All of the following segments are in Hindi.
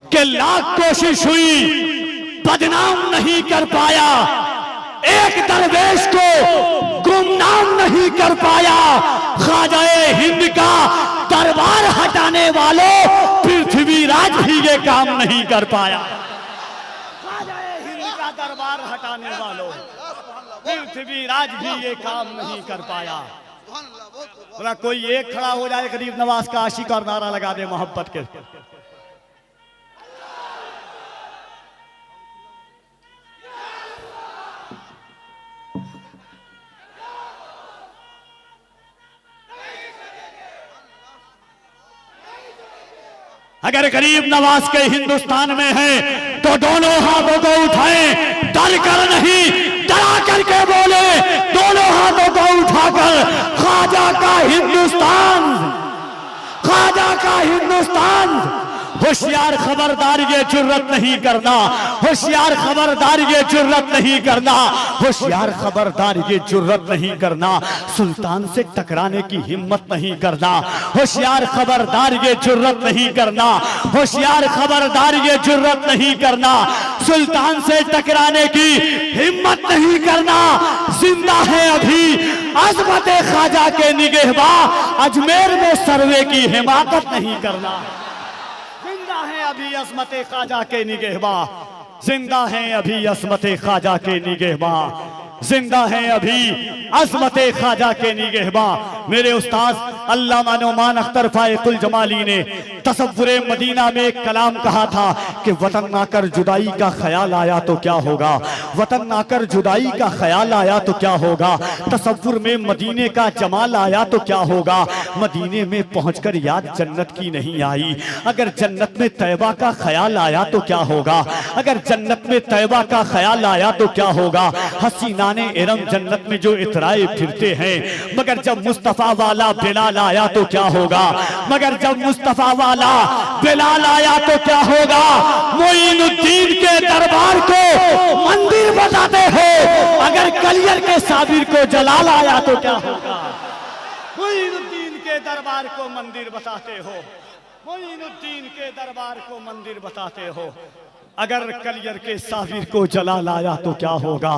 कि लाख कोशिश हुई बदनाम नहीं कर पाया, एक दरवेश को गुमनाम नहीं कर पाया। ख्वाजाए हिंद का दरबार हटाने वालों पृथ्वीराज भी ये काम नहीं कर पाया। ख्वाजाए हिंद का दरबार हटाने वालों पृथ्वीराज भी ये काम नहीं कर पाया। बोला कोई एक खड़ा हो जाए गरीब नवाज का आशिक और नारा लगा दे मोहब्बत के। अगर गरीब नवाज के हिंदुस्तान में है तो दोनों हाथों को उठाएं, डर कर नहीं डरा करके बोले, दोनों हाथों को उठाकर ख्वाजा का हिंदुस्तान, ख्वाजा का हिंदुस्तान। होशियार खबरदार ये जुर्रत नहीं करना, होशियार खबरदार ये जुर्रत नहीं करना, होशियार खबरदार ये जुर्रत नहीं करना, सुल्तान से टकराने की हिम्मत नहीं करना, होशियार खबरदार ये जुर्रत नहीं करना, होशियार खबरदार ये जुर्रत नहीं करना, सुल्तान से टकराने की हिम्मत नहीं करना। जिंदा है अभी अजमत ख्वाजा के निगहबां, अजमेर में सर्वे की हिमाकत नहीं करना। जिंदा है अभी अजमत ख्वाजा के निगहबां, जिंदा है अभी अजमत ख्वाजा के निगहबां, जिंदा है अभी अजमत ख्वाजा के निगहबां। मेरे उस्ताद अल्लामा नौमान अख्तर फाइकुल जमाली ने तसव्वुरे मदीना में एक कलाम कहा था कि वतन आकर जुदाई का ख्याल आया तो क्या होगा, वतन आकर जुदाई का ख्याल आया तो क्या होगा, तसव्वुर में मदीने का जमाल आया तो क्या होगा, मदीने में पहुंचकर याद जन्नत की नहीं आई। अगर जन्नत में तैबा का ख्याल आया तो क्या होगा, अगर जन्नत में तैबा का ख्याल आया तो क्या होगा। हसीना ने इरम जन्नत में जो इतराए फिरते हैं, मगर जब मुस्तफा वाला बिलाल आया तो क्या होगा, मगर जब मुस्तफा वाला बिलाल आया तो क्या होगा। मोइनुद्दीन के दरबार को मंदिर बताते हो, अगर कलियर के साबिर को जलाल आया तो क्या होगा। मोइनुद्दीन के दरबार को मंदिर बताते हो, मोइनुद्दीन के दरबार को मंदिर बताते हो, अगर कलियर के साबिर को जलाल आया तो क्या होगा।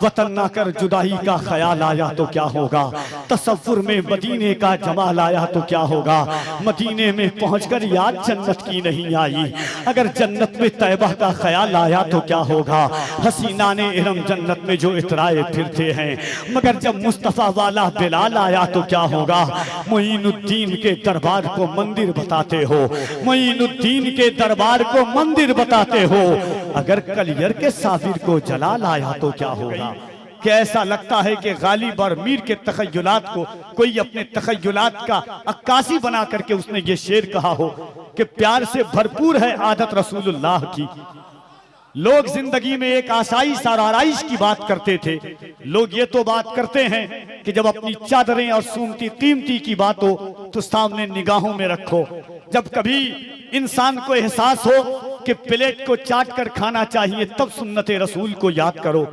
वतन ना कर जुदाई का ख्याल आया तो क्या होगा, तसव्वुर में मदीने का जमाल आया तो क्या होगा, मदीने में पहुंचकर याद जन्नत की नहीं आई। अगर जन्नत में तैबा का ख्याल आया तो क्या होगा। हसीना ने इरम जन्नत में जो इतराए फिरते हैं, मगर जब मुस्तफा वाला बिलाल आया तो क्या होगा। मोइनुद्दीन के दरबार को मंदिर बताते हो, मोइनुद्दीन के दरबार को मंदिर बताते हो, अगर कलियर के साबिर को जलाल आया तो क्या होगा। कि ऐसा लगता है कि गालिब और मीर के तखय्युलात को कोई अपने तखय्युलात का अक्कासी बना करके उसने ये शेर कहा हो कि प्यार से भरपूर है आदत रसूलुल्लाह की। लोग जिंदगी में एक आसाइश और आराइश की बात करते थे, लोग ये तो बात करते हैं कि जब अपनी चादरें और सूमती कीमती की बात हो तो सामने निगाहों में रखो। जब कभी इंसान को एहसास हो कि प्लेट को चाट कर खाना चाहिए तब सुन्नते रसूल को याद करो,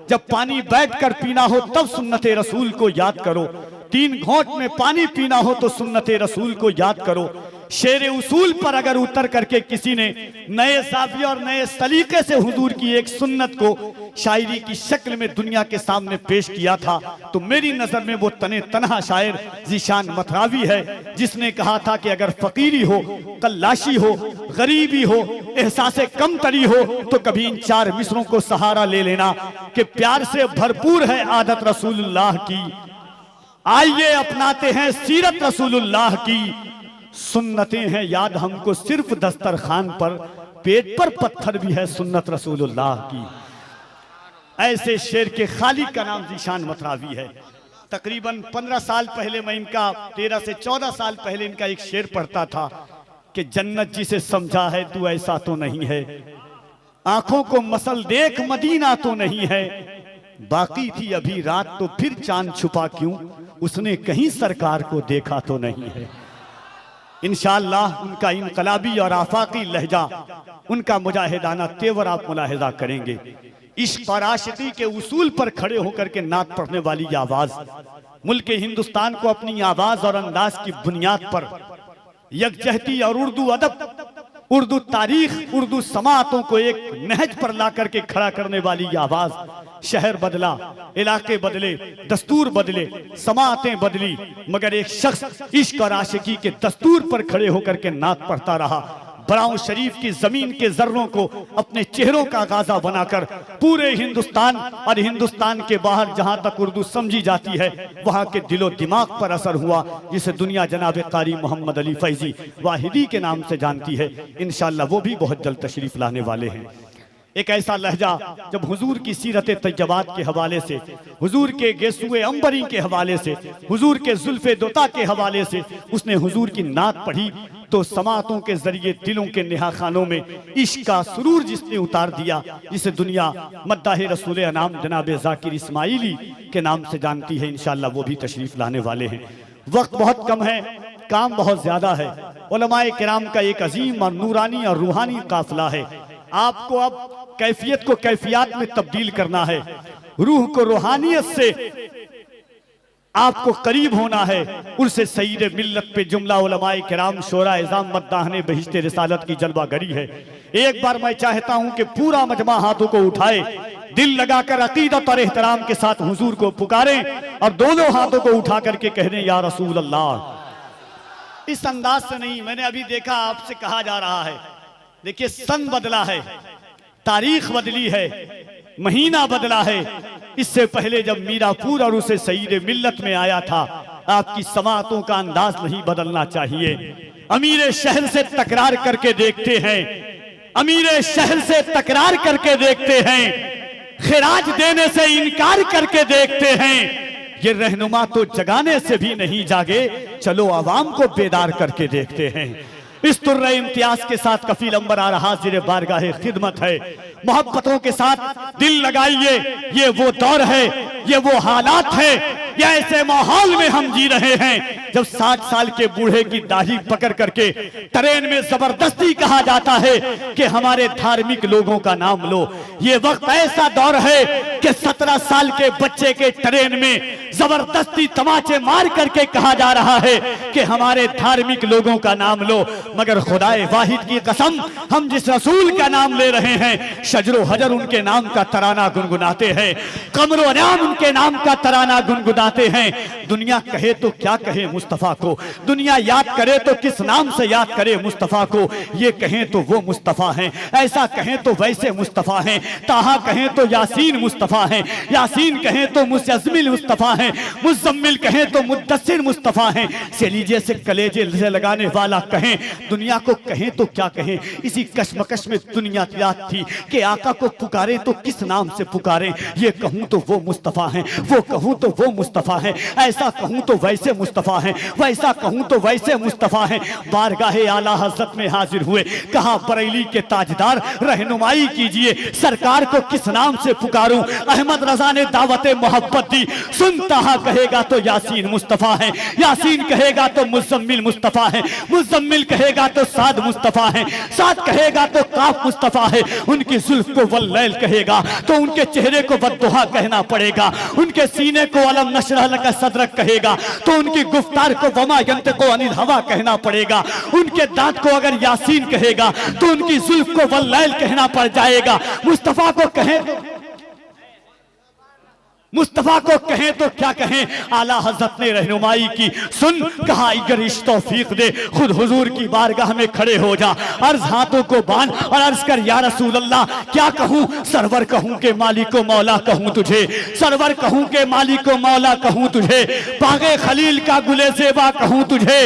जब पानी बैठकर पीना हो तब सुन्नते रसूल को याद करो, 3 घोंट में पानी पीना हो तो सुन्नते रसूल को याद करो। शेर उसूल पर अगर उतर करके किसी ने नए ज़ाविये और नए सलीके से हुजूर की एक सुन्नत को शायरी की शक्ल में दुनिया के सामने पेश किया था तो मेरी नजर में वो तने तनहा शायर ज़ीशान मथरावी है, जिसने कहा था कि अगर फकीरी हो, कल्लाशी हो, गरीबी हो, एहसास कमतरी हो तो कभी इन 4 मिसरों को सहारा ले लेना कि प्यार से भरपूर है आदत रसूलुल्लाह की, आइए अपनाते हैं सीरत रसूलुल्लाह की, सुन्नतें हैं याद हमको सिर्फ दस्तरखान पर, पेट पर पत्थर भी है सुन्नत रसूलुल्लाह की। ऐसे शेर के खालिक का नाम ज़ीशान मथरावी है। तकरीबन 15 साल पहले मैं इनका 13 से 14 साल पहले इनका एक शेर पढ़ता था कि जन्नत जिसे समझा है तू ऐसा तो नहीं है, आंखों को मसल देख मदीना तो नहीं है, बाकी थी अभी रात तो फिर चांद छुपा क्यों, उसने कहीं सरकार को देखा तो नहीं है। इंशाअल्लाह उनका इनकलाबी और आफाकी लहजा, उनका मुजाहिदाना तेवर आप मुलाहिजा करेंगे। इश्क और आशिकी के उसूल पर खड़े होकर के नात पढ़ने वाली आवाज मुल्क हिंदुस्तान को अपनी आवाज और अंदाज की बुनियाद पर यकजहती और उर्दू अदब उर्दू तारीख, उर्दू समातों को एक नहज पर ला करके खड़ा करने वाली ये आवाज। शहर बदला, इलाके बदले, दस्तूर बदले, समातें बदली, मगर एक शख्स इश्क और आशिकी के दस्तूर पर खड़े होकर के नात पढ़ता रहा। बराऊं शरीफ की जमीन के जर्रों को अपने चेहरों का गाजा बनाकर पूरे हिंदुस्तान और हिंदुस्तान के बाहर जहां तक उर्दू समझी जाती है वहां के दिलो दिमाग पर असर हुआ, जिसे दुनिया जनाब कारी मोहम्मद अली फैजी वाहिदी के नाम से जानती है। इंशाअल्लाह वो भी बहुत जल्द तशरीफ लाने वाले हैं। एक ऐसा लहजा जब हुजूर की सीरत तैयबात के हवाले से, हुजूर के गेसुए अंबरी के हवाले से, हुजूर के जुल्फे दोता के हवाले से उसने हुजूर की नात पढ़ी तो समातों के जरिए दिलों के नेहा खानों में इश्क का सुरूर जिसने उतार दिया, जिसे दुनिया मद्दाह रसूल अनाम जनाब जाकिर इस्माइली के नाम से जानती है। इंशाअल्लाह वो भी तशरीफ लाने वाले हैं। वक्त बहुत कम है, काम बहुत ज्यादा है। उलमाए किराम का एक अजीम और नूरानी और रूहानी काफिला है। आपको अब कैफियत को कैफियत में तब्दील करना है, रूह को रूहानियत से आपको करीब होना है। उनसे सईद मिल्लत पे जुमला उलमाए किराम शोरा इज़ाम मद्दाहने बहिश्ते रिसालत की जलवा गरी है। एक बार मैं चाहता हूं कि पूरा मजमा हाथों को उठाए, दिल लगाकर अकीदत और एहतराम के साथ हुजूर को पुकारें और दोनों हाथों को उठा करके कह दें या रसूल अल्लाह। इस अंदाज से नहीं, मैंने अभी देखा आपसे कहा जा रहा है, देखिए सन बदला है, तारीख बदली है, महीना बदला है। इससे पहले जब मीरापुर और उसे सईद मिल्लत में आया था, आपकी समातों का अंदाज नहीं बदलना चाहिए। अमीर शहर से तकरार करके देखते हैं, अमीर शहर से तकरार करके देखते हैं, खिराज देने से इनकार करके देखते हैं। ये रहनुमा तो जगाने से भी नहीं जागे, चलो आवाम को बेदार करके देखते हैं। इस तुर्रे इम्तियाज के साथ कफील अंबर आ रहा हाजिर बारगाहे खिदमत है। मोहब्बतों के साथ दिल लगाइए, ये वो दौर है, ये वो हालात है, ये ऐसे माहौल में हम जी रहे हैं जब 60 साल के बूढ़े की दाढ़ी पकड़ करके ट्रेन में जबरदस्ती कहा जाता है कि हमारे धार्मिक लोगों का नाम लो। ये वक्त ऐसा दौर है कि 17 साल के बच्चे के ट्रेन में जबरदस्ती तमाचे मार करके कहा जा रहा है कि हमारे धार्मिक लोगों का नाम लो। मगर खुदाए वाहिद की कसम, हम जिस रसूल का नाम ले रहे हैं, शजरो हजर उनके नाम का तराना गुनगुनाते हैं, कमरो नाम उनके नाम का तराना गुनगुनाते हैं। दुनिया कहे तो क्या कहे मुस्तफा को, दुनिया याद करे तो किस नाम से याद करे मुस्तफा को। ये कहें तो वो मुस्तफा हैं, ऐसा कहें तो वैसे मुस्तफा हैं, ताहा कहें तो यासीन मुस्तफा हैं, यासीन कहें तो मुस्तज़्मिल मुस्तफा हैं, मुज़म्मिल कहें तो मुद्दस्सिर मुस्तफा हैं। से लीजिए से कलेजे से लगाने वाला कहें, दुनिया को कहें तो क्या कहें। इसी कश्मकश में दुनिया याद थी कि आका को पुकारे तो किस नाम से पुकारें। ये कहूं तो वो मुस्तफा हैं, वो कहूं तो वो मुस्तफा हैं, ऐसा कहूं तो वैसे मुस्तफा हैं, वैसा कहूं तो वैसे मुस्तफा हैं। बारगाहे आला हज़रत में हाजिर हुए, कहा बरेली के ताजदार रहनुमाई कीजिए, सरकार को किस नाम से पुकारूं। अहमद रजा ने दावत मोहब्बत दी, सुनता कहेगा तो यासीन मुस्तफा है, यासीन कहेगा तो मुज़म्मिल मुस्तफा है, मुज़म्मिल कहेगा तो साद मुस्तफा है, साद कहेगा तो काफ मुस्तफा है। उनकी जुल्फ को वल्लैल कहेगा तो उनके चेहरे को वद्दुहा कहना पड़ेगा, उनके सीने को अलम नशरह लका सदरक कहेगा तो उनकी गुफ्तार को वमा यंतिकु अनिल हवा कहना पड़ेगा। उनके दांत को अगर यासीन कहेगा तो उनकी जुल्फ को वल्लैल कहना पड़ जाएगा। मुस्तफा को कहें, मुस्तफा को कहें तो क्या कहें। आला हज़रत ने रहनुमाई की, सुन कहा अगर इस तौफीक दे खुद हुजूर की बारगाह में खड़े हो जा, अर्ज हाथों को बांध और अर्ज कर या रसूल अल्लाह क्या कहूं। सरवर कहूं के मालिक को मौला कहूं तुझे, सरवर कहूं के मालिक को मौला कहूं तुझे, बागे खलील का गुले सेबा कहूं तुझे,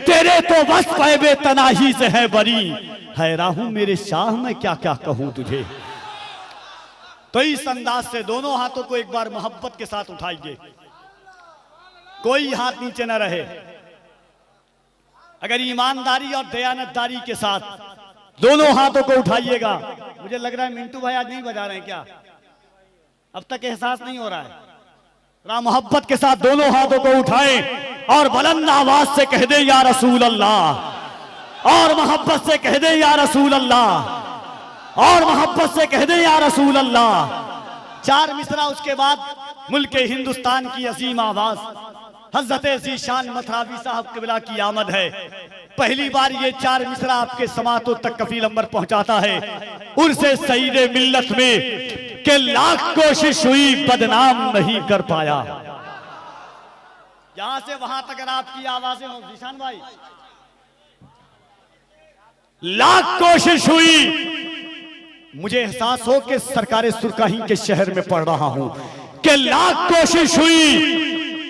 तेरे तो बस पैबे तनाही से है बरी, हैरान हूं मेरे शाह में क्या क्या कहूं तुझे। तो इस अंदाज से दोनों हाथों को एक बार मोहब्बत के साथ उठाइए, कोई हाथ नीचे न रहे। अगर ईमानदारी और दयानतदारी के साथ दोनों हाथों को उठाइएगा। मुझे लग रहा है मिंटू भाई आज नहीं बजा रहे हैं क्या, अब तक एहसास नहीं हो रहा है। राम मोहब्बत के साथ दोनों हाथों को उठाएं और बुलंद आवाज से कह दे या रसूल अल्लाह, और मोहब्बत से कह दे या रसूल अल्लाह, और मोहब्बत से कह दे या रसूल अल्लाह। 4 मिसरा उसके बाद मुल्क हिंदुस्तान की अजीम आवाज हजरत ज़ीशान मथरावी साहब क़िबला की आमद है। पहली बार ये 4 मिसरा आपके समातों तक कफील अंबर पहुंचाता है। उनसे सईदे मिल्लत में के लाख कोशिश हुई बदनाम नहीं कर पाया। यहां से वहां तक अगर आपकी आवाजें हो ज़ीशान भाई, लाख कोशिश हुई, मुझे एहसास हो कि सरकारे सुरकाही के शहर में पढ़ रहा हूं कि लाख कोशिश हुई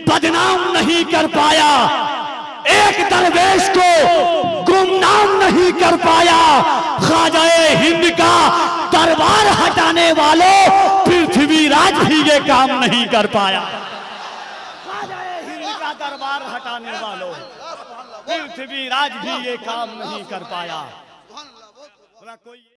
बदनाम नहीं कर पाया, एक दरवेश को गुमनाम नहीं कर पाया। ख्वाजाए हिंद का दरबार हटाने वालों पृथ्वीराज भी ये काम नहीं कर पाया। ख्वाजाए हिंद का दरबार हटाने वालों पृथ्वीराज भी ये काम नहीं कर पाया। कोई